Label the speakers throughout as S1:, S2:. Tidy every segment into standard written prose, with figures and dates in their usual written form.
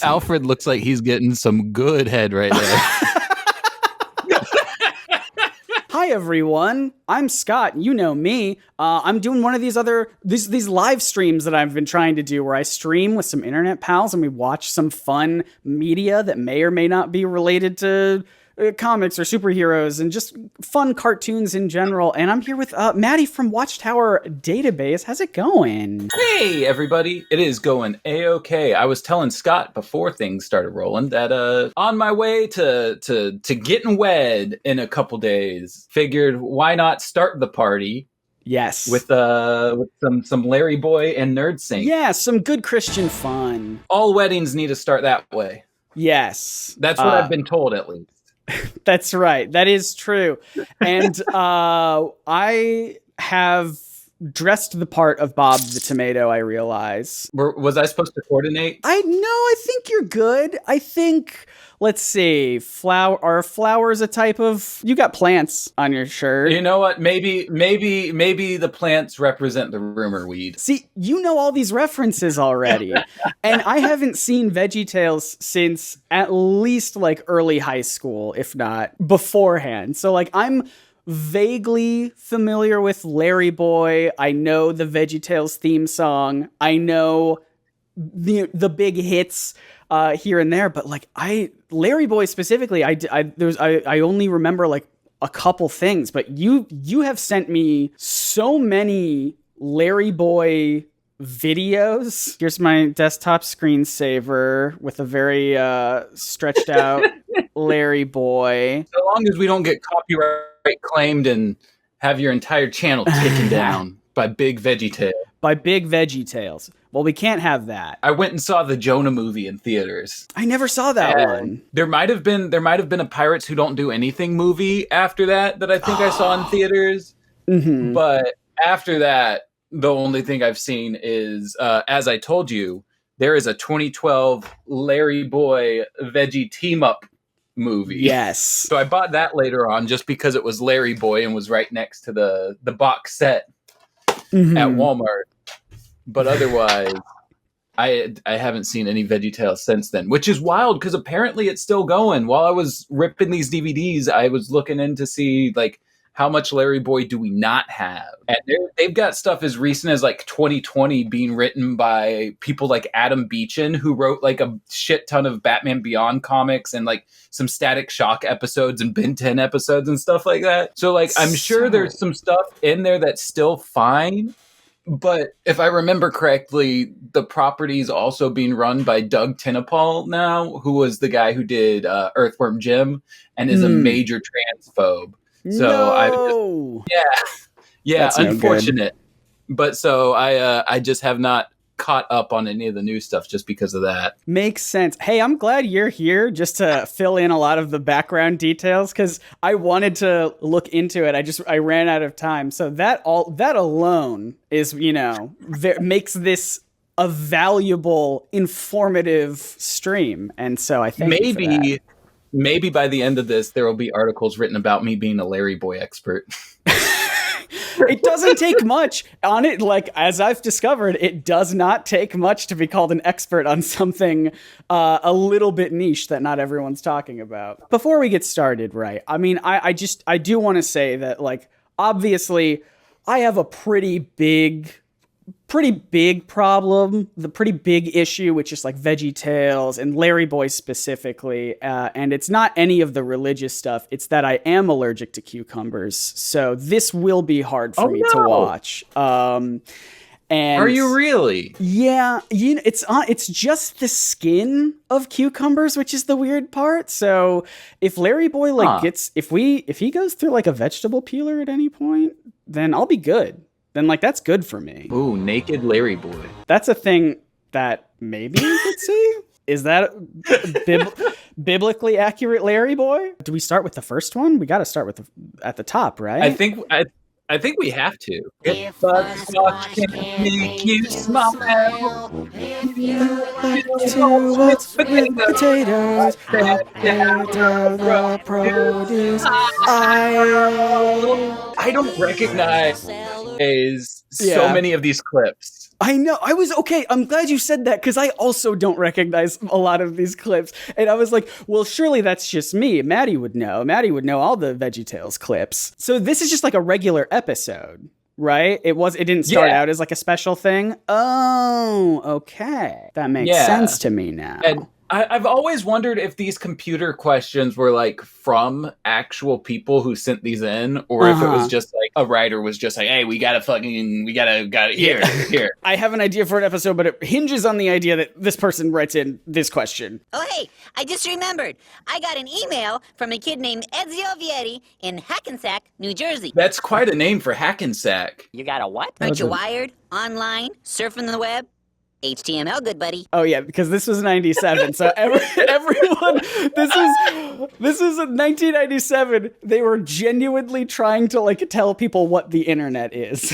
S1: Alfred looks like he's getting some good head right there.
S2: Hi everyone, I'm Scott. You know me. I'm doing one of these live streams that I've been trying to do, where I stream with some internet pals and we watch some fun media that may or may not be related to comics or superheroes and just fun cartoons in general. And I'm here with Mattie from Watchtower Database. How's it going?
S1: Hey everybody, it is going A-OK. I was telling Scott before things started rolling that on my way to getting wed in a couple days, figured why not start the party.
S2: Yes.
S1: With some Larry Boy and NerdSync.
S2: Yeah, some good Christian fun.
S1: All weddings need to start that way.
S2: Yes.
S1: That's what I've been told, at least.
S2: That's right. That is true. And I have dressed the part of Bob the Tomato, I realize.
S1: Was I supposed to coordinate?
S2: I think you're good. I think, let's see, are flowers a type of... You got plants on your shirt.
S1: You know what? Maybe the plants represent the rumor weed.
S2: See, you know all these references already. And I haven't seen VeggieTales since at least like early high school, if not beforehand. So like I'm vaguely familiar with Larry Boy. I know the VeggieTales theme song. I know the big hits here and there, but like Larry Boy specifically, I only remember like a couple things, but you have sent me so many Larry Boy videos. Here's my desktop screensaver with a very stretched out Larry Boy.
S1: So long as we don't get copyright claimed and have your entire channel taken down by Big VeggieTales.
S2: By Big VeggieTales. Well, we can't have that.
S1: I went and saw the Jonah movie in theaters.
S2: I never saw that one.
S1: There might have been a Pirates Who Don't Do Anything movie after that I think I saw in theaters.
S2: Mm-hmm.
S1: But after that, the only thing I've seen is, as I told you, there is a 2012 Larry Boy Veggie team-up movie.
S2: Yes.
S1: So I bought that later on just because it was Larry Boy and was right next to the box set at Walmart. But otherwise, I haven't seen any VeggieTales since then, which is wild because apparently it's still going. While I was ripping these DVDs, I was looking in to see like how much Larry Boy do we not have? And they've got stuff as recent as like 2020 being written by people like Adam Beechin, who wrote like a shit ton of Batman Beyond comics and like some Static Shock episodes and Ben 10 episodes and stuff like that. So like, I'm sure there's some stuff in there that's still fine. But if I remember correctly, the property's also being run by Doug Tinapal now, who was the guy who did Earthworm Jim and is a major transphobe. So That's unfortunate. No, but so I just have not caught up on any of the new stuff just because of that.
S2: Makes sense. Hey, I'm glad you're here just to fill in a lot of the background details because I wanted to look into it. I ran out of time. So that alone is, makes this a valuable, informative stream. And so I think
S1: maybe by the end of this, there will be articles written about me being a Larry Boy expert.
S2: It doesn't take much on it. Like, as I've discovered, it does not take much to be called an expert on something a little bit niche that not everyone's talking about. Before we get started, right? I mean, I do want to say that, like, obviously, I have a pretty big problem, the pretty big issue with just like VeggieTales and Larry Boy specifically. And it's not any of the religious stuff. It's that I am allergic to cucumbers. So this will be hard for me to watch. And
S1: are you really?
S2: Yeah. It's just the skin of cucumbers, which is the weird part. So if Larry Boy if he goes through like a vegetable peeler at any point, then I'll be good. Then, like, that's good for me.
S1: Ooh, naked Larry Boy.
S2: That's a thing that maybe you could see. Is that biblically accurate Larry Boy? Do we start with the first one? We got to start with at the top, right?
S1: I think we have to. If buttfuck can make you smile,
S2: if you like to watch potatoes, the produce.
S1: I don't recognize so many of these clips.
S2: I know. I'm glad you said that because I also don't recognize a lot of these clips. And I was like, well, surely that's just me. Mattie would know. Mattie would know all the VeggieTales clips. So this is just like a regular episode, right? It didn't start out as like a special thing. Oh, okay. That makes sense to me now.
S1: And I've always wondered if these computer questions were like from actual people who sent these in, or if it was just like a writer was just like, hey, we gotta here.
S2: I have an idea for an episode, but it hinges on the idea that this person writes in this question.
S3: Oh, hey, I just remembered. I got an email from a kid named Ezio Vieri in Hackensack, New Jersey.
S1: That's quite a name for Hackensack.
S3: You got a what? Aren't you wired? Online? Surfing the web? HTML, good buddy.
S2: Oh yeah, because this was 97. So everyone, this was in 1997. They were genuinely trying to like tell people what the internet is.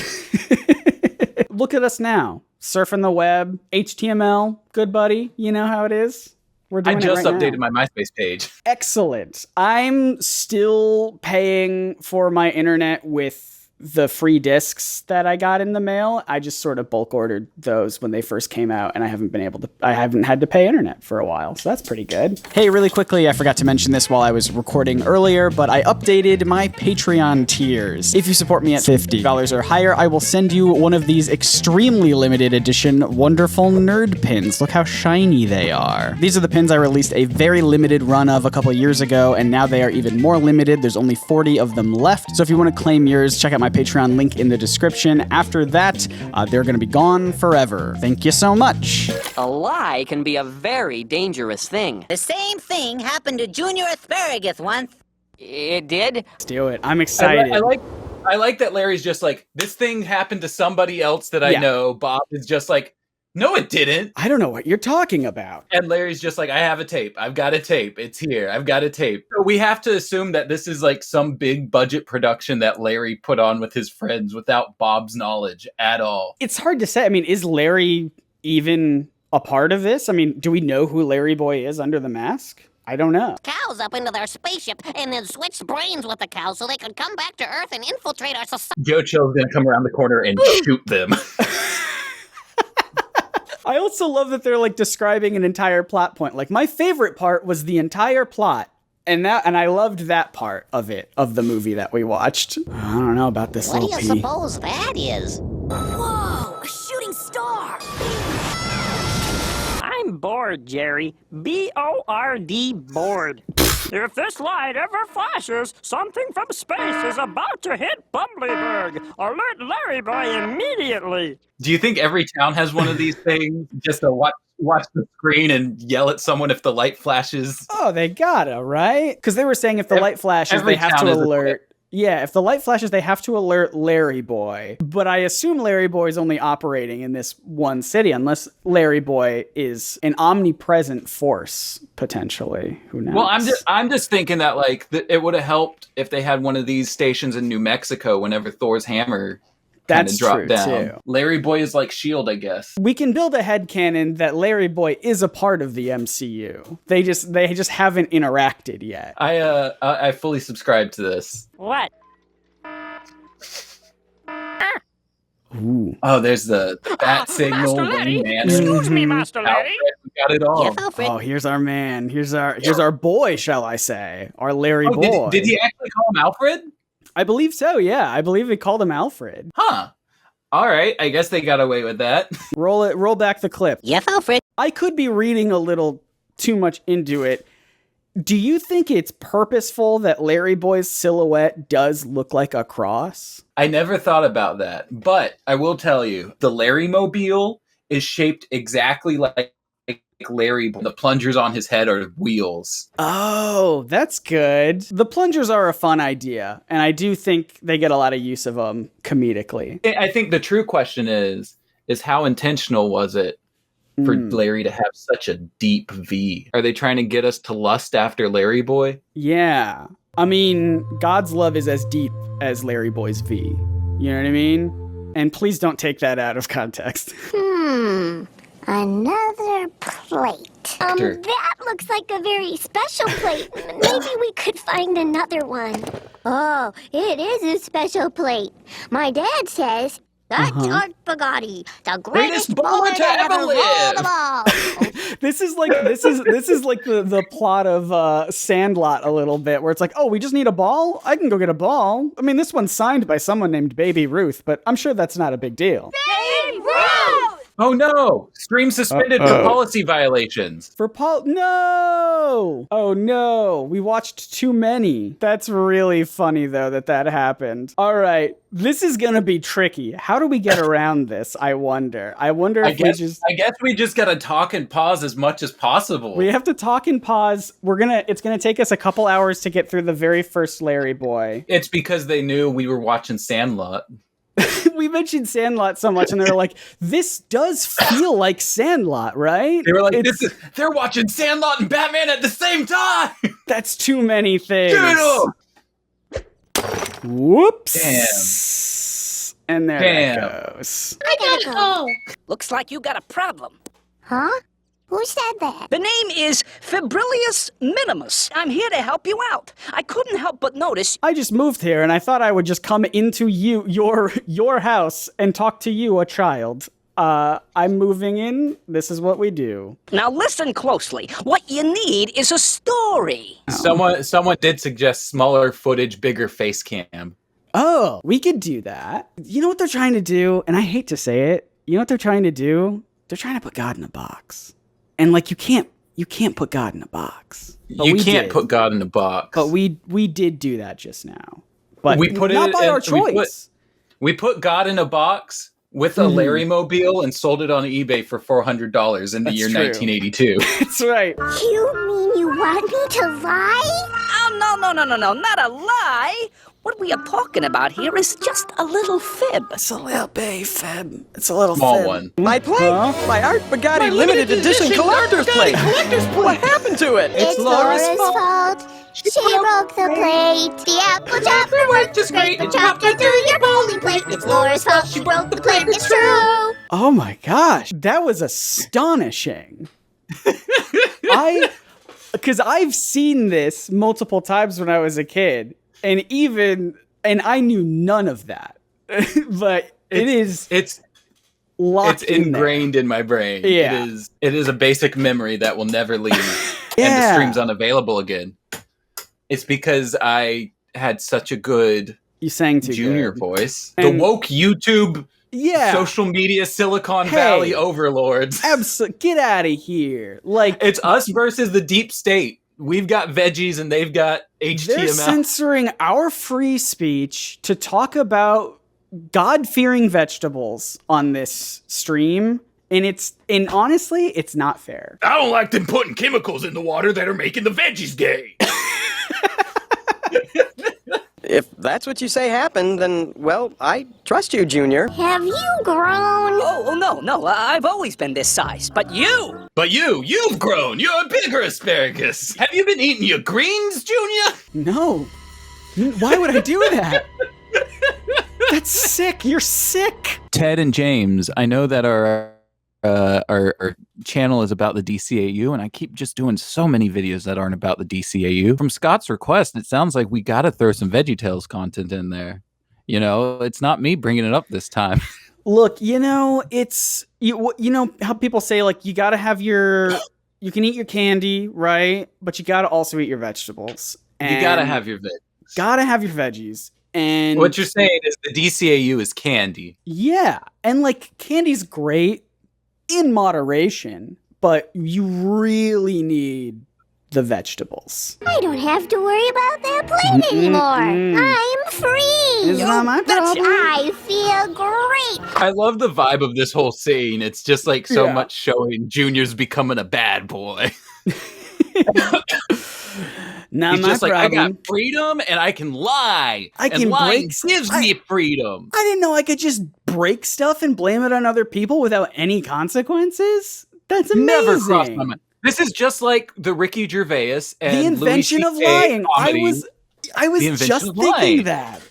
S2: Look at us now, surfing the web, HTML, good buddy. You know how it is. We're doing
S1: I just updated
S2: now.
S1: my MySpace page.
S2: Excellent. I'm still paying for my internet with the free discs that I got in the mail. I just sort of bulk ordered those when they first came out, and I haven't had to pay internet for a while, so that's pretty good. Hey, really quickly, I forgot to mention this while I was recording earlier, but I updated my Patreon tiers. If you support me at $50 or higher, I will send you one of these extremely limited edition wonderful nerd pins. Look how shiny they are. These are the pins I released a very limited run of a couple years ago, and now they are even more limited. There's only 40 of them left, so if you want to claim yours, check out my Patreon link in the description. After that, they're going to be gone forever. Thank you so much.
S4: A lie can be a very dangerous thing.
S3: The same thing happened to Junior Asparagus once.
S4: It did?
S2: Let's do it. I'm excited.
S1: I like that Larry's just like, this thing happened to somebody else that I know. Bob is just like, no, it didn't.
S2: I don't know what you're talking about.
S1: And Larry's just like, I have a tape. I've got a tape. It's here. I've got a tape. So we have to assume that this is like some big budget production that Larry put on with his friends without Bob's knowledge at all.
S2: It's hard to say. I mean, is Larry even a part of this? I mean, do we know who Larry Boy is under the mask? I don't know.
S3: Cows up into their spaceship and then switched brains with the cows so they could come back to Earth and infiltrate our society.
S1: Joe Chill's gonna come around the corner and shoot them.
S2: I also love that they're like describing an entire plot point. Like my favorite part was the entire plot. And I loved that part of the movie that we watched. I don't know about this
S3: What
S2: little
S3: do you suppose that is?
S5: Whoa, a shooting star!
S6: I'm bored, Jerry. B-O-R-D, bored. If this light ever flashes, something from space is about to hit Bumbleberg. Alert Larry Boy immediately.
S1: Do you think every town has one of these things? Just to watch the screen and yell at someone if the light flashes?
S2: Oh, they gotta, right? Because they were saying if the light flashes, they have to alert. Yeah, if the light flashes, they have to alert Larry Boy. But I assume Larry Boy is only operating in this one city, unless Larry Boy is an omnipresent force, potentially. Who knows?
S1: Well, I'm just thinking that like it would have helped if they had one of these stations in New Mexico whenever Thor's hammer
S2: That's
S1: dropped
S2: true,
S1: down.
S2: too.
S1: Larry Boy is like S.H.I.E.L.D., I guess.
S2: We can build a headcanon that Larry Boy is a part of the MCU. They just haven't interacted yet.
S1: I fully subscribe to this.
S6: What?
S2: Ooh.
S1: Oh, there's the bat signal.
S6: Master Larry,
S1: Man.
S6: excuse me, Master Larry.
S1: We got it all.
S3: Yes, Alfred.
S2: Oh, here's our man. Here's our boy, shall I say? Our Larry
S1: Oh,
S2: Boy.
S1: did he actually call him Alfred?
S2: I believe so, yeah. I believe they called him Alfred.
S1: Huh. All right. I guess they got away with that.
S2: Roll back the clip.
S3: Yes, Alfred.
S2: I could be reading a little too much into it. Do you think it's purposeful that Larry Boy's silhouette does look like a cross?
S1: I never thought about that, but I will tell you, the Larry Mobile is shaped exactly like Larry. The plungers on his head are wheels.
S2: Oh, that's good. The plungers are a fun idea, and I do think they get a lot of use of them comedically.
S1: I think the true question is how intentional was it for Larry to have such a deep V? Are they trying to get us to lust after Larry Boy?
S2: Yeah. I mean, God's love is as deep as Larry Boy's V. You know what I mean? And please don't take that out of context.
S5: Another plate. That looks like a very special plate. Maybe we could find another one. Oh, it is a special plate. My dad says That's Art Bugatti, the
S1: Greatest
S5: greatest
S1: bowler
S5: bowler
S1: to
S5: to
S1: ever
S5: ever roll
S1: live.
S5: the ball.
S2: This is like the plot of Sandlot a little bit, where it's like, oh, we just need a ball. I can go get a ball. I mean, this one's signed by someone named Baby Ruth, but I'm sure that's not a big deal.
S5: Babe Ruth!
S1: Oh no! Stream suspended for policy violations.
S2: No! Oh no, we watched too many. That's really funny though that happened. All right, this is gonna be tricky. How do we get around this? I wonder if
S1: I guess we just gotta talk and pause as much as possible.
S2: we have to talk and pause. It's gonna take us a couple hours to get through the very first Larry Boy.
S1: It's because they knew we were watching Sandlot.
S2: We mentioned Sandlot so much, and they're like, "This does feel like Sandlot, right?"
S1: They were like, they're watching Sandlot and Batman at the same time!
S2: That's too many things.
S1: Give it up!
S2: Whoops.
S1: Damn.
S2: And there
S1: Damn.
S2: it goes.
S5: I gotta go.
S3: Looks like you got a problem.
S5: Huh? Who said that?
S3: The name is Fibrilius Minimus. I'm here to help you out. I couldn't help but notice.
S2: I just moved here, and I thought I would just come into your house and talk to you, a child. I'm moving in. This is what we do.
S3: Now listen closely. What you need is a story.
S1: Someone did suggest smaller footage, bigger face cam.
S2: Oh, we could do that. You know what they're trying to do? And I hate to say it. You know what they're trying to do? They're trying to put God in a box. And like you can't put God in a box. But
S1: You can't put God in a box.
S2: But we did do that just now. But
S1: we put
S2: not
S1: it
S2: by
S1: in,
S2: our choice.
S1: We put God in a box with a Larry Mobile and sold it on eBay for $400 in the year
S2: true.
S1: 1982.
S2: That's right.
S5: You mean you want me to lie?
S3: Oh, no, not a lie. What we are talking about here is just a little fib.
S2: It's a little baby fib. It's a little
S1: Small
S2: fib.
S1: one.
S7: My plate! My Art Bugatti limited edition collector's plate! What happened to it?
S5: It's Laura's fault. She broke the plate. The apple chopper worked just great. The chopped it through your bowling plate. It's Laura's fault. She broke the plate. It's true.
S2: Oh my gosh, that was astonishing. Because I've seen this multiple times when I was a kid, and I knew none of that. But it's locked
S1: ingrained in my brain.
S2: Yeah.
S1: It is a basic memory that will never leave.
S2: Yeah.
S1: And the stream's unavailable again. It's because I had such a good
S2: You sang too
S1: junior
S2: good.
S1: voice.
S2: And-
S1: the woke YouTube
S2: Yeah.
S1: social media Silicon
S2: Hey.
S1: Valley overlords.
S2: Get out of here. Like,
S1: It's us versus the deep state. We've got veggies and they've got HTML.
S2: they're censoring our free speech to talk about God-fearing vegetables on this stream. And honestly, it's not fair.
S1: I don't like them putting chemicals in the water that are making the veggies gay.
S7: If that's what you say happened, then, well, I trust you, Junior.
S5: Have you grown?
S3: Oh, no, I've always been this size. But you!
S1: But you've grown. You're a bigger asparagus. Have you been eating your greens, Junior?
S2: No. Why would I do that? That's sick. You're sick.
S1: Ted and James, I know that our channel is about the DCAU, and I keep just doing so many videos that aren't about the DCAU. From Scott's request, it sounds like we got to throw some VeggieTales content in there. You know, it's not me bringing it up this time.
S2: Look, it's you know how people say like you got to have you can eat your candy, right? But you got to also eat your vegetables. And
S1: You got to have your veggies.
S2: Got to have your veggies. And
S1: What you're saying is the DCAU is candy.
S2: yeah, and like candy's great in moderation, but you really need the vegetables.
S5: I don't have to worry about that plate anymore. I'm free.
S2: It's not my problem.
S5: I feel great.
S1: I love the vibe of this whole scene. It's just like so
S2: Yeah.
S1: much showing Junior's becoming a bad boy.
S2: Not
S1: He's
S2: my
S1: just like,
S2: problem.
S1: I got freedom and I can lie.
S2: I can
S1: and lying
S2: break-
S1: gives me freedom.
S2: I didn't know I could just break stuff and blame it on other people without any consequences. That's amazing.
S1: Never crossed my mind. This is just like the Ricky Gervais and
S2: The invention
S1: Louis
S2: of
S1: CK
S2: lying.
S1: comedy.
S2: I was
S1: The invention
S2: just
S1: of
S2: thinking
S1: lying.
S2: that.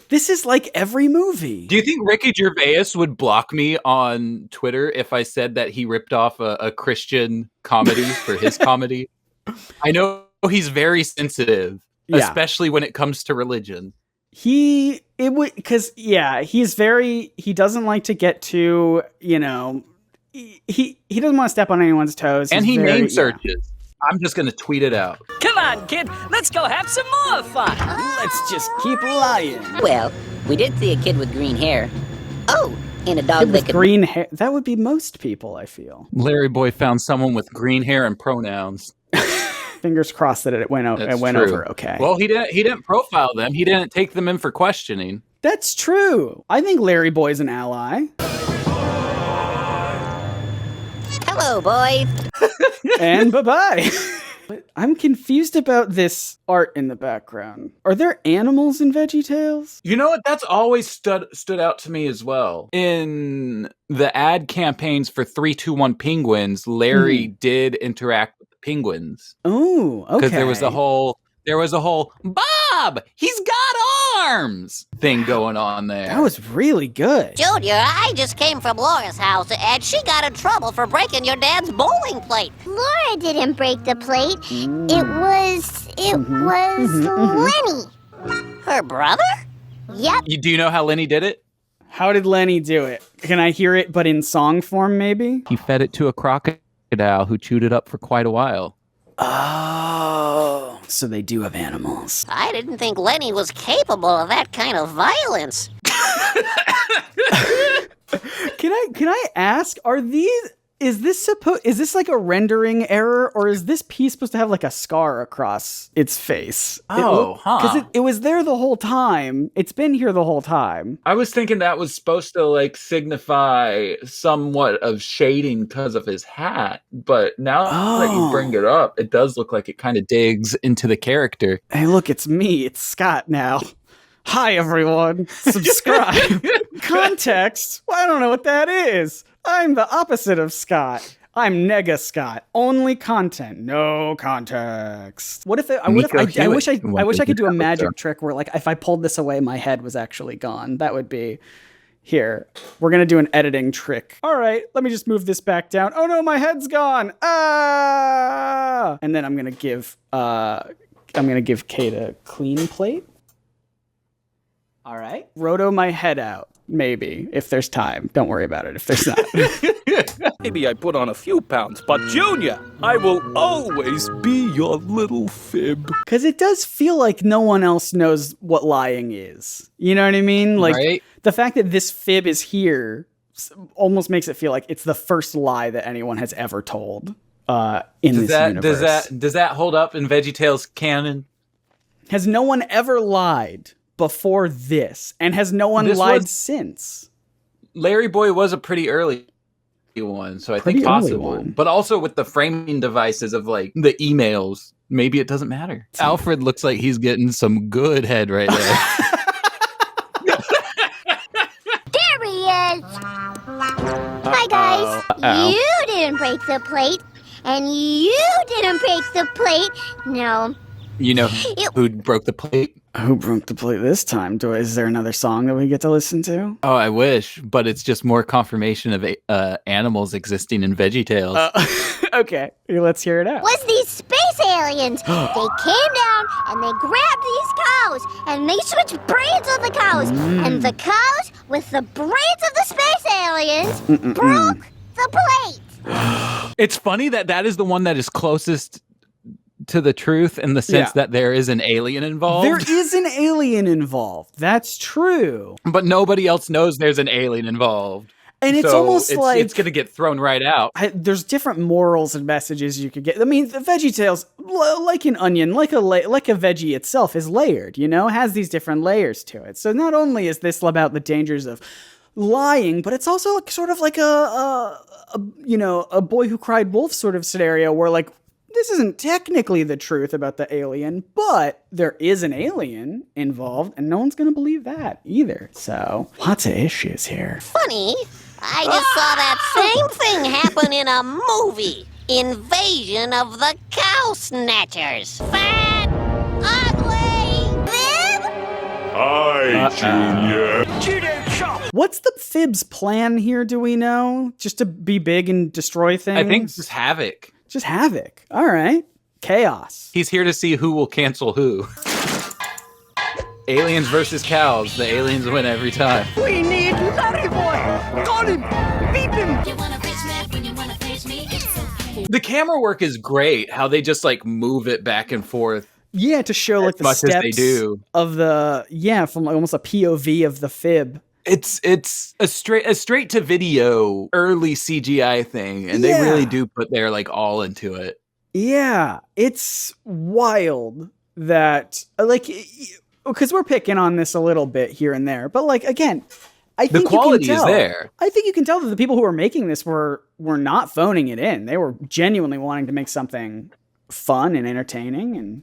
S2: This is like every movie.
S1: Do you think Ricky Gervais would block me on Twitter if I said that he ripped off a Christian comedy for his comedy? I know he's very sensitive,
S2: Yeah.
S1: especially when it comes to religion.
S2: He doesn't like to get too, he doesn't want to step on anyone's toes.
S1: And
S2: He's
S1: he
S2: very,
S1: name searches. I'm just going to tweet it out.
S7: Come on, kid. Let's go have some more fun.
S2: Let's just keep lying.
S3: Well, we did see a kid with green hair. Oh, and a dog
S2: Kid
S3: that
S2: with
S3: could...
S2: green hair. That would be most people, I feel.
S1: Larry Boy found someone with green hair and pronouns.
S2: Fingers crossed that it went over okay.
S1: Well, he didn't profile them. He didn't take them in for questioning.
S2: That's true. I think Larry Boy's an ally.
S3: Hello, boys.
S2: And bye-bye. But I'm confused about this art in the background. Are there animals in VeggieTales?
S1: You know what? That's always stood out to me as well. In the ad campaigns for 3-2-1 Penguins, Larry did interact with the penguins.
S2: Oh, okay.
S1: Because there was a whole Bob, he's got arms thing going on there.
S2: That was really good.
S3: Junior, I just came from Laura's house, and she got in trouble for breaking your dad's bowling plate.
S5: Laura didn't break the plate. It was Lenny.
S3: Her brother?
S5: Yep.
S1: Do you know how Lenny did it?
S2: How did Lenny do it? Can I hear it, but in song form, maybe?
S1: He fed it to a crocodile who chewed it up for quite a while.
S2: Oh, so they do have animals.
S3: I didn't think Lenny was capable of that kind of violence.
S2: Can I ask, is this like a rendering error, or is this piece supposed to have like a scar across its face? Because it was there the whole time. It's been here the whole time.
S1: I was thinking that was supposed to like signify somewhat of shading because of his hat, but now that you bring it up, it does look like it kind of digs into the character.
S2: Hey, look, it's me. It's Scott now. Hi, everyone. Subscribe. Context? Well, I don't know what that is. I'm the opposite of Scott. I'm Nega Scott. Only content, no context. What if I wish I could do a magic trick where, like, if I pulled this away, my head was actually gone. That would be here. We're gonna do an editing trick. All right, let me just move this back down. Oh no, my head's gone. Ah! And then I'm gonna give Cade a clean plate. All right. Roto my head out, maybe, if there's time. Don't worry about it if there's not.
S8: Maybe I put on a few pounds, but Junior, I will always be your little fib.
S2: Because it does feel like no one else knows what lying is. You know what I mean? Like,
S1: right?
S2: The fact that this fib is here almost makes it feel like it's the first lie that anyone has ever told in this universe.
S1: Does that hold up in VeggieTales canon?
S2: Has no one ever lied before this, and has no one lied since?
S1: Larry Boy was a pretty early one, so I think possible. But also with the framing devices of like the emails, maybe it doesn't matter. Alfred looks like he's getting some good head right there.
S5: There he is. Hi, guys. You didn't break the plate, and you didn't break the plate. No.
S1: You know who broke the plate?
S2: Who broke the plate this time? Is there another song that we get to listen to?
S1: Oh, I wish, but it's just more confirmation of animals existing in VeggieTales.
S2: Okay, let's hear it out.
S5: Was these space aliens? They came down and they grabbed these cows and they switched brains of the cows, and the cows with the brains of the space aliens broke the plate.
S1: It's funny that is the one that is closest to the truth in the sense that there is an alien involved.
S2: There is an alien involved. That's true.
S1: But nobody else knows there's an alien involved.
S2: And it's almost like
S1: it's going to get thrown right out.
S2: There's different morals and messages you could get. I mean, the VeggieTales, like an onion, like a veggie itself, is layered. Has these different layers to it. So not only is this about the dangers of lying, but it's also sort of like a boy who cried wolf sort of scenario where, like, this isn't technically the truth about the alien, but there is an alien involved, and no one's going to believe that either. So, lots of issues here.
S3: Funny, I just saw that same thing happen in a movie. Invasion of the Cow Snatchers. Fat, ugly, fib.
S8: Hi, Junior.
S2: What's the Fib's plan here, do we know? Just to be big and destroy things?
S1: I think just havoc.
S2: Just havoc. All right. Chaos.
S1: He's here to see who will cancel who. aliens versus cows. The aliens win every time.
S7: We need Larry Boy. Call him. Beat him.
S1: The camera work is great. How they just like move it back and forth.
S2: Yeah, to show like the
S1: much as
S2: steps
S1: they do.
S2: of from like almost a POV of the fib.
S1: It's a straight to video early CGI thing, and they really do put their like all into it.
S2: Yeah, it's wild that like because we're picking on this a little bit here and there, but like again, I think
S1: the quality
S2: you can tell,
S1: is there.
S2: I think you can tell that the people who were making this were not phoning it in. They were genuinely wanting to make something fun and entertaining and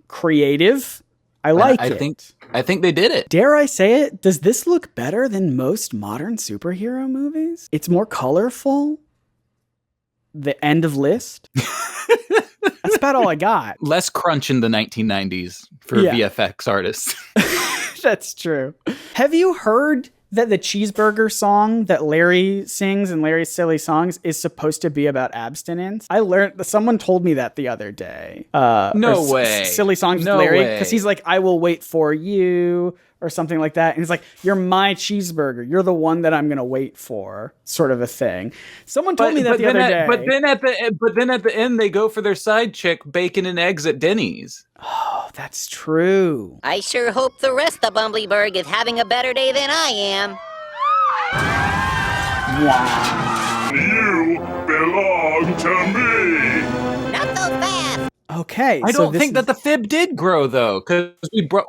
S2: creative. I
S1: think they did it.
S2: Dare I say it? Does this look better than most modern superhero movies? It's more colorful. The end of list. That's about all I got.
S1: Less crunch in the 1990s for VFX artists.
S2: That's true. Have you heard that the cheeseburger song that Larry sings in Larry's Silly Songs is supposed to be about abstinence? I learned that someone told me that the other day.
S1: No way.
S2: Silly Songs with Larry. Because he's like, I will wait for you or something like that. And he's like, you're my cheeseburger. You're the one that I'm going to wait for, sort of a thing. Someone told me that the other day.
S1: But then at the end, they go for their side chick, bacon and eggs at Denny's.
S2: Oh, that's true.
S3: I sure hope the rest of Bumbleberg is having a better day than I am.
S2: Wow.
S9: You belong to me.
S3: Not so fast.
S2: Okay.
S1: I don't think that the fib did grow, though, because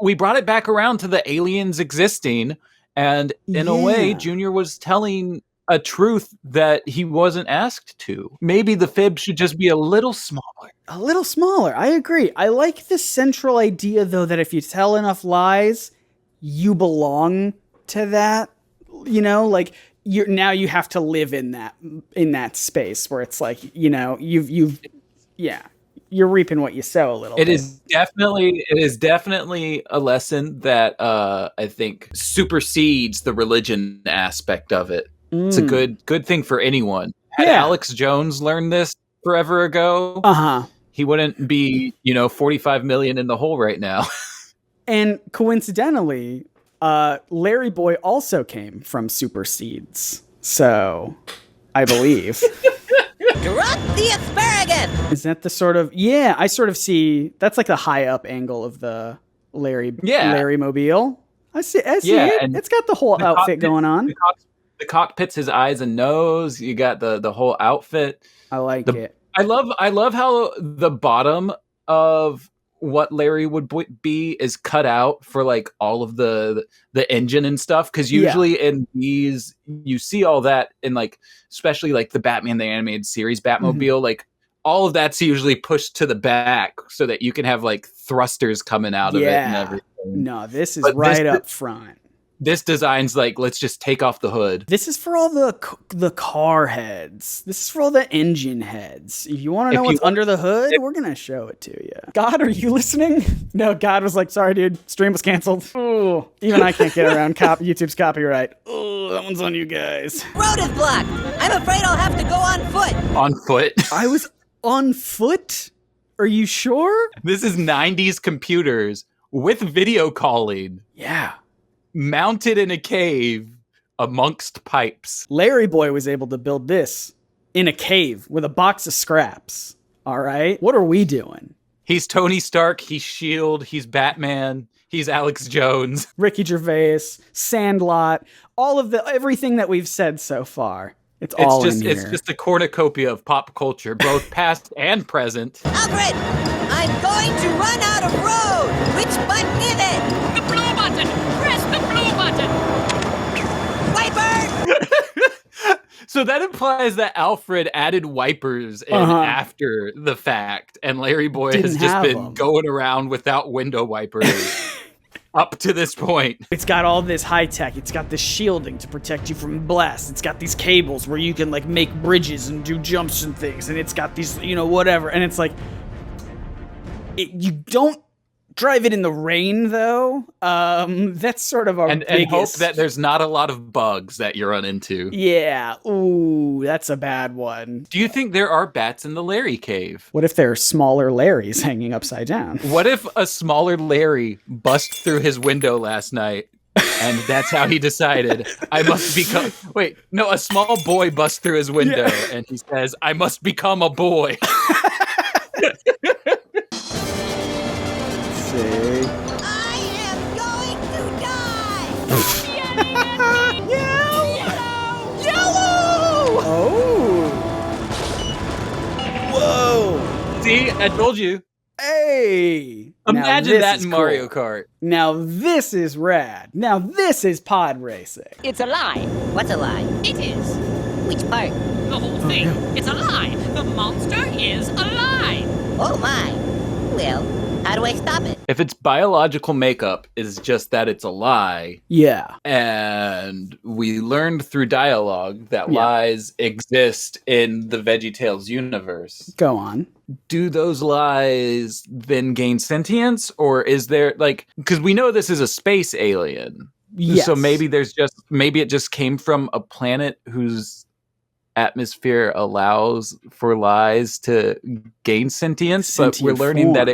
S1: we brought it back around to the aliens existing, and in a way, Junior was telling a truth that he wasn't asked to. Maybe the fib should just be a little smaller.
S2: A little smaller. I agree. I like the central idea, though, that if you tell enough lies, you belong to that. You know, like now you have to live in that space where it's like, you know, you're reaping what you sow a little bit.
S1: It is definitely a lesson that I think supersedes the religion aspect of it. It's a good thing for anyone. Had Alex Jones learned this forever ago, he wouldn't be, 45 million in the hole right now.
S2: And coincidentally, Larry Boy also came from Super Seeds. So, I believe.
S3: Drop the asparagus!
S2: Is that the sort of... Yeah, I sort of see... That's like the high up angle of the Larry Mobile. I see it. It's got the whole outfit going on.
S1: The cockpit's his eyes and nose. You got the whole outfit.
S2: I like it.
S1: I love how the bottom of what Larry would be is cut out for like all of the engine and stuff, because usually in these you see all that in like, especially like the Batman the Animated Series Batmobile, like all of that's usually pushed to the back so that you can have like thrusters coming out of it and everything.
S2: No, this is up front.
S1: This design's like, let's just take off the hood.
S2: This is for all the car heads. This is for all the engine heads. If you want to know what's under the hood, we're going to show it to you. God, are you listening? No, God was like, sorry, dude. Stream was canceled. Ooh, even I can't get around YouTube's copyright. Oh, that one's on you guys.
S3: Road is blocked. I'm afraid I'll have to go on foot.
S1: On foot?
S2: I was on foot? Are you sure?
S1: This is 90s computers with video calling.
S2: Yeah.
S1: Mounted in a cave amongst pipes.
S2: Larry Boy was able to build this in a cave with a box of scraps. All right? What are we doing?
S1: He's Tony Stark, he's S.H.I.E.L.D., he's Batman, he's Alex Jones.
S2: Ricky Gervais, Sandlot, everything that we've said so far. It's all in here.
S1: It's just a cornucopia of pop culture, both past and present.
S3: Alfred, I'm going to run out of road. Which button is it?
S10: The blue button. Press the blue button.
S3: Wiper.
S1: So that implies that Alfred added wipers in after the fact, and Larry Boy has just been going around without window wipers. Up to this point.
S2: It's got all this high tech. It's got this shielding to protect you from blasts. It's got these cables where you can like make bridges and do jumps and things. And it's got these, whatever. And it's like, you don't drive it in the rain, though. That's sort of our biggest...
S1: And hope that there's not a lot of bugs that you run into.
S2: Yeah. Ooh, that's a bad one.
S1: Do you think there are bats in the Larry cave?
S2: What if there are smaller Larrys hanging upside down?
S1: What if a smaller Larry bust through his window last night? And that's how he decided, I must become... Wait, no, a small boy busts through his window, and he says, I must become a boy.
S2: Let's see.
S3: I am going to die!
S2: Yellow! Oh! Whoa!
S1: See, I told you.
S2: Hey!
S1: Imagine that in Mario Kart.
S2: Now this is rad. Now this is pod racing.
S4: It's a lie.
S3: What's a lie?
S10: It is.
S3: Which part?
S10: The whole thing. It's a lie. The monster is alive.
S3: Oh my. Well, how do I stop it?
S1: If its biological makeup is just that it's a lie,
S2: Yeah.
S1: and we learned through dialogue that lies exist in the VeggieTales universe.
S2: Go on.
S1: Do those lies then gain sentience, or is there because we know this is a space alien.
S2: Yes.
S1: So maybe it just came from a planet whose atmosphere allows for lies to gain sentience, but we're learning that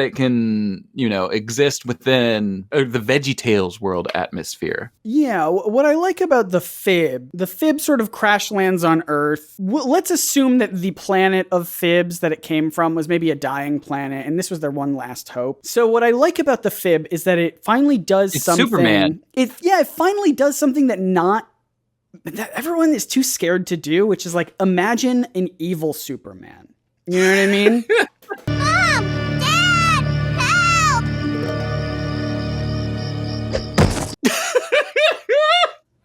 S1: it can exist within the VeggieTales world atmosphere.
S2: Yeah, what I like about the fib sort of crash lands on Earth. Let's assume that the planet of fibs that it came from was maybe a dying planet, and this was their one last hope. So what I like about the fib is that it finally does something.
S1: Superman.
S2: It finally does something that everyone is too scared to do, which is imagine an evil Superman. You know what I mean?
S5: Mom! Dad! Help!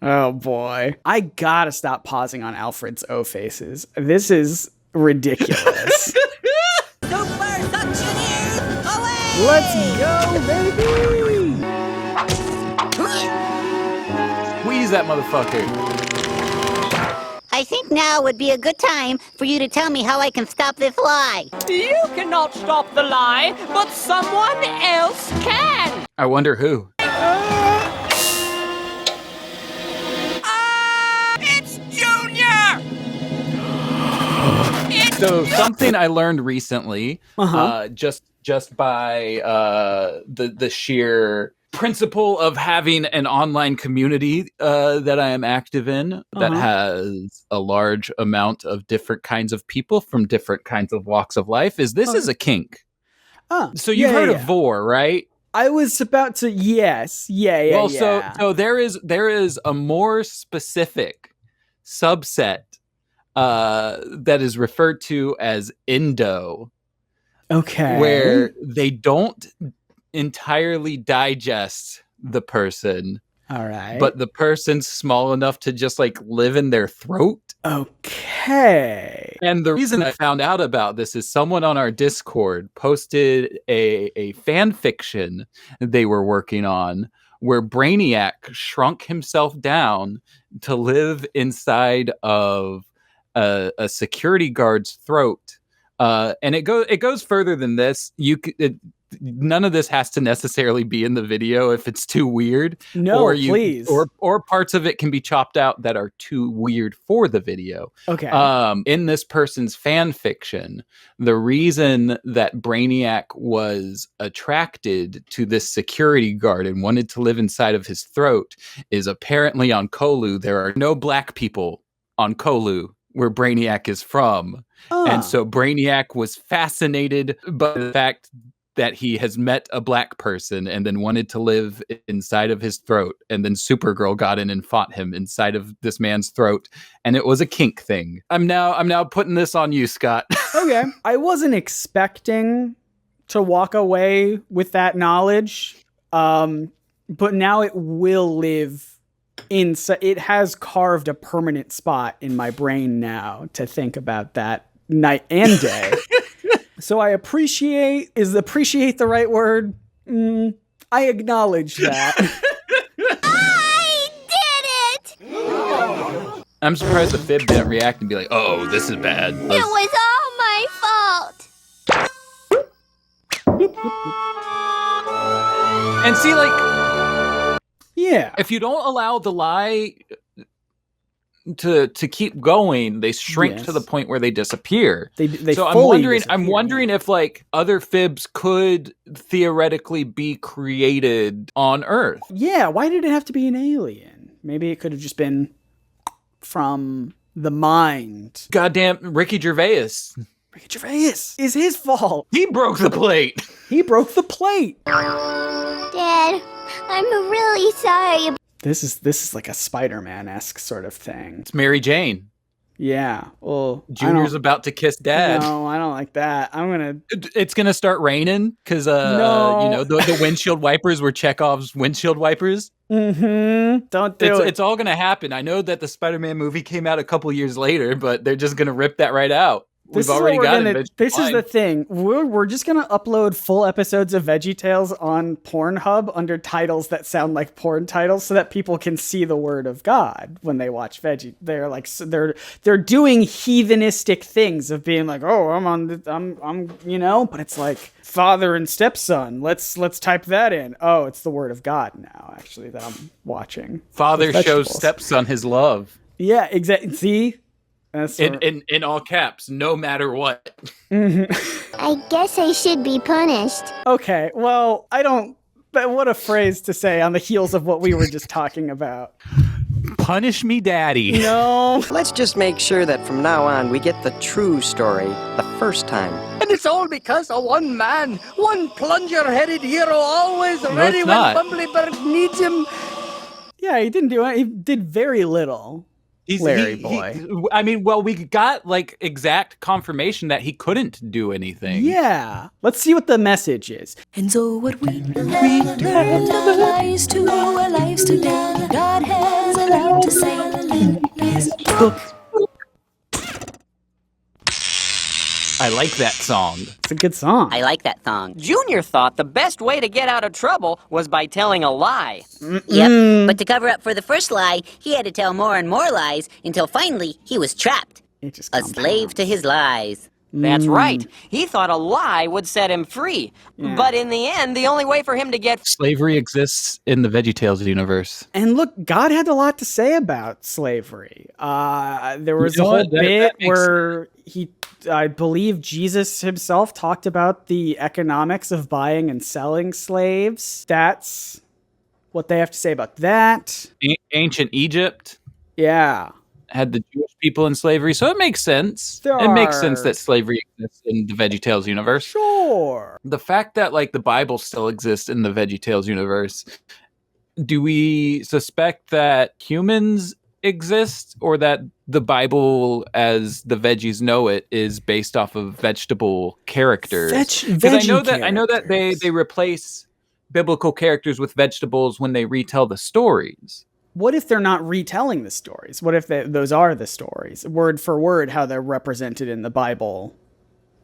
S2: Oh boy. I gotta stop pausing on Alfred's O faces. This is ridiculous.
S3: Super suctioneers, away!
S2: Let's go, baby!
S1: Squeeze that motherfucker.
S3: I think now would be a good time for you to tell me how I can stop this lie.
S4: You cannot stop the lie, but someone else can.
S1: I wonder who.
S10: It's Junior!
S1: So something I learned recently, just by the sheer principle of having an online community that I am active in that has a large amount of different kinds of people from different kinds of walks of life is a kink. So you've heard of vor, right?
S2: I was about to, yes. Yeah.
S1: So there is a more specific subset that is referred to as Indo.
S2: Okay.
S1: Where they don't entirely digest the person.
S2: All right.
S1: But the person's small enough to just live in their throat.
S2: Okay.
S1: And the reason I found out about this is someone on our Discord posted a fan fiction they were working on where Brainiac shrunk himself down to live inside of a security guard's throat. And it goes further than this. None of this has to necessarily be in the video if it's too weird.
S2: No, please.
S1: Or parts of it can be chopped out that are too weird for the video.
S2: Okay.
S1: In this person's fan fiction, the reason that Brainiac was attracted to this security guard and wanted to live inside of his throat is apparently on Kolu, there are no black people on Kolu, where Brainiac is from. And so Brainiac was fascinated by the fact that he has met a black person and then wanted to live inside of his throat. And then Supergirl got in and fought him inside of this man's throat. And it was a kink thing. I'm now putting this on you, Scott.
S2: Okay. I wasn't expecting to walk away with that knowledge. But now it will live inside. It has carved a permanent spot in my brain now to think about that night and day. So I appreciate, is appreciate the right word? I acknowledge that.
S5: I did it!
S1: I'm surprised the fib didn't react and be like, oh, this is bad.
S5: It was all my fault.
S1: And see, like,
S2: yeah,
S1: if you don't allow the lie to keep going, they shrink to the point where they disappear. So I'm wondering if like other fibs could theoretically be created on Earth.
S2: Yeah, why did it have to be an alien? Maybe it could have just been from the mind.
S1: Goddamn Ricky Gervais.
S2: Ricky Gervais is his fault.
S1: He broke the plate.
S2: He broke the plate.
S5: Dad, I'm really sorry.
S2: This is like a Spider-Man-esque sort of thing.
S1: It's Mary Jane.
S2: Yeah. Well,
S1: Junior's about to kiss Dad.
S2: No, I don't like that.
S1: It's gonna start raining because the windshield wipers were Chekhov's windshield wipers.
S2: Mm-hmm. Don't do it.
S1: It's all gonna happen. I know that the Spider-Man movie came out a couple years later, but they're just gonna rip that right out. We've already got it.
S2: This is the thing. We're just going to upload full episodes of VeggieTales on Pornhub under titles that sound like porn titles so that people can see the word of God when they watch Veggie. They're like, they're doing heathenistic things of being like, oh, I'm but it's like father and stepson. Let's type that in. Oh, it's the word of God now, actually, that I'm watching.
S1: Father shows stepson his love.
S2: Yeah, exactly. See?
S1: In all caps, no matter what.
S2: Mm-hmm.
S5: I guess I should be punished.
S2: Okay, well, what a phrase to say on the heels of what we were just talking about.
S1: Punish me, Daddy.
S2: No.
S7: Let's just make sure that from now on we get the true story the first time.
S11: And it's all because of one man, one plunger-headed hero always ready when Bumbleberg needs him.
S2: Yeah, he didn't do it. He did very little. Larry boy.
S1: We got like exact confirmation that he couldn't do anything.
S2: Yeah. Let's see what the message is.
S12: And so what we learned our lives to our lives today. God has a lot to say.
S1: I like that song.
S2: It's a good song.
S13: I like that song.
S6: Junior thought the best way to get out of trouble was by telling a lie.
S13: Yep, but to cover up for the first lie, he had to tell more and more lies until finally he was trapped. A slave to his lies.
S6: That's right. He thought a lie would set him free.
S2: Yeah.
S6: But in the end, the only way for him to get...
S1: Slavery exists in the VeggieTales universe.
S2: And look, God had a lot to say about slavery. There was a whole bit where I believe Jesus himself talked about the economics of buying and selling slaves. That's what they have to say about that.
S1: Ancient Egypt.
S2: Yeah.
S1: Had the Jewish people in slavery, so it makes sense. It makes sense that slavery exists in the VeggieTales universe.
S2: Sure.
S1: The fact that like the Bible still exists in the VeggieTales universe, do we suspect that humans exist, or that the Bible, as the veggies know it, is based off of vegetable characters? Because I know that they replace biblical characters with vegetables when they retell the stories.
S2: What if they're not retelling the stories? What if those are the stories, word for word, how they're represented in the Bible,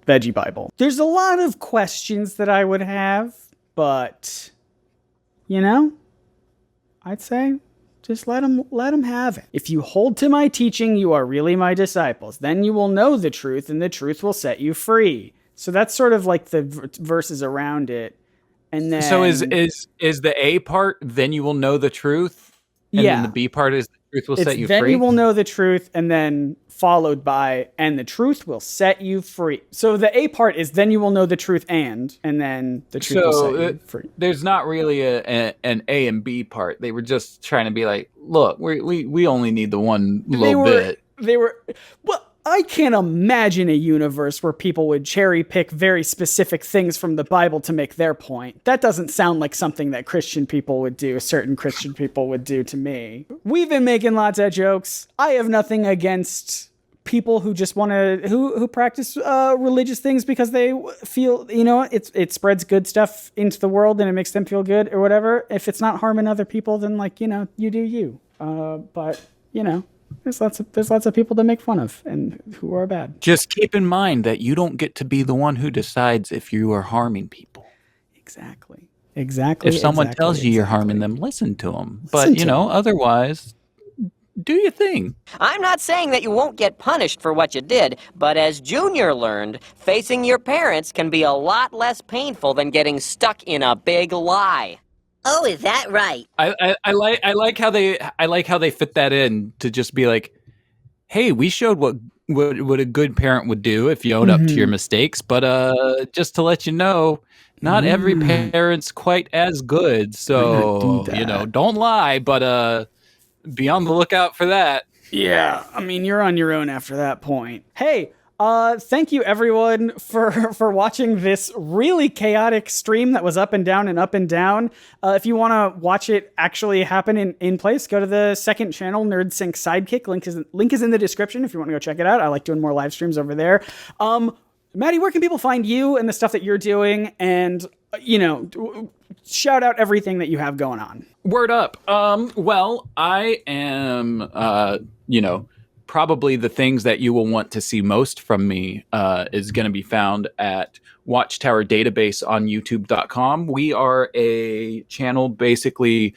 S2: Veggie Bible? There's a lot of questions that I would have, but, I'd say just let them have it. If you hold to my teaching, you are really my disciples. Then you will know the truth, and the truth will set you free. So that's sort of like the verses around it. And then,
S1: so is the A part, then you will know the truth? And then the B part is the truth will set you free?
S2: Then you will know the truth, and then followed by, and the truth will set you free. So the A part is, then you will know the truth, and then the truth will set you free.
S1: There's not really an A and B part. They were just trying to be like, look, we only need the one little bit.
S2: Well, I can't imagine a universe where people would cherry pick very specific things from the Bible to make their point. That doesn't sound like something that Christian people would do, certain Christian people would do to me. We've been making lots of jokes. I have nothing against people who just want to, who practice religious things because they feel, it spreads good stuff into the world and it makes them feel good or whatever. If it's not harming other people, then you do you. But there's lots of people to make fun of and who are bad.
S1: Just keep in mind that you don't get to be the one who decides if you are harming people.
S2: Exactly.
S1: If someone tells you you're harming them, listen to them. But otherwise, do your thing.
S4: I'm not saying that you won't get punished for what you did, but as Junior learned, facing your parents can be a lot less painful than getting stuck in a big lie.
S13: Oh, is that right?
S1: I like how they fit that in to just be like, hey, we showed what a good parent would do if you own up to your mistakes, but just to let you know, not every parent's quite as good. So don't lie, but be on the lookout for that.
S2: Yeah, I mean, you're on your own after that point. Hey, thank you everyone for watching this really chaotic stream that was up and down and up and down. If you want to watch it actually happen in place, go to the second channel, NerdSync Sidekick. Link is in the description if you want to go check it out. I like doing more live streams over there. Mattie, where can people find you and the stuff that you're doing? And, shout out everything that you have going on.
S1: Word up. Well, I am, probably the things that you will want to see most from me is going to be found at Watchtower Database on YouTube.com. We are a channel basically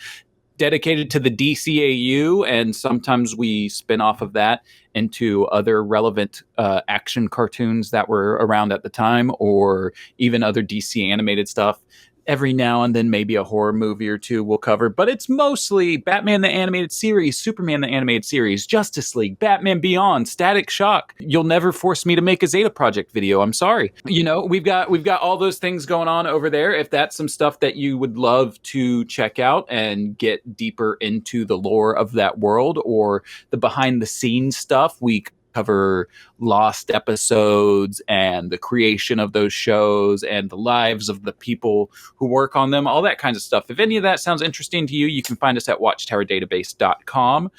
S1: dedicated to the DCAU, and sometimes we spin off of that into other relevant action cartoons that were around at the time, or even other DC animated stuff. Every now and then maybe a horror movie or two we'll cover, but it's mostly Batman the Animated Series, Superman the Animated Series, Justice League, Batman Beyond, Static Shock. You'll never force me to make a Zeta Project video. I'm sorry. We've got all those things going on over there. If that's some stuff that you would love to check out and get deeper into the lore of that world or the behind the scenes stuff, we cover lost episodes and the creation of those shows and the lives of the people who work on them, all that kinds of stuff. If any of that sounds interesting to you, you can find us at watchtowerdatabase.com.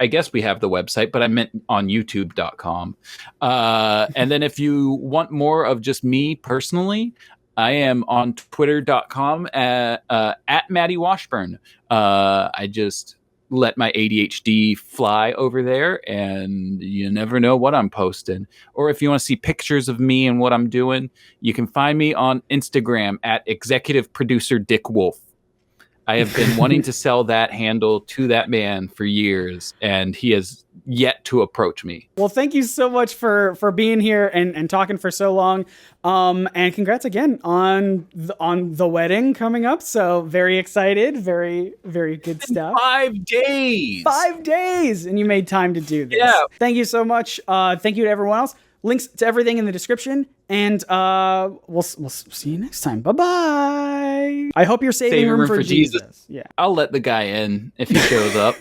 S1: I guess we have the website, but I meant on youtube.com. And then if you want more of just me personally, I am on twitter.com at Mattie Washburn. I just let my ADHD fly over there, and you never know what I'm posting. Or if you want to see pictures of me and what I'm doing, you can find me on Instagram at Executive Producer Dick Wolf. I have been wanting to sell that handle to that man for years, and he has yet to approach me.
S2: Well, thank you so much for being here and talking for so long. And congrats again on the wedding coming up. So very excited. Very, very good stuff.
S1: 5 days.
S2: 5 days. And you made time to do this.
S1: Yeah.
S2: Thank you so much. Thank you to everyone else. Links to everything in the description. And we'll see you next time. Bye-bye. I hope you're saving room for Jesus. Yeah.
S1: I'll let the guy in if he shows up.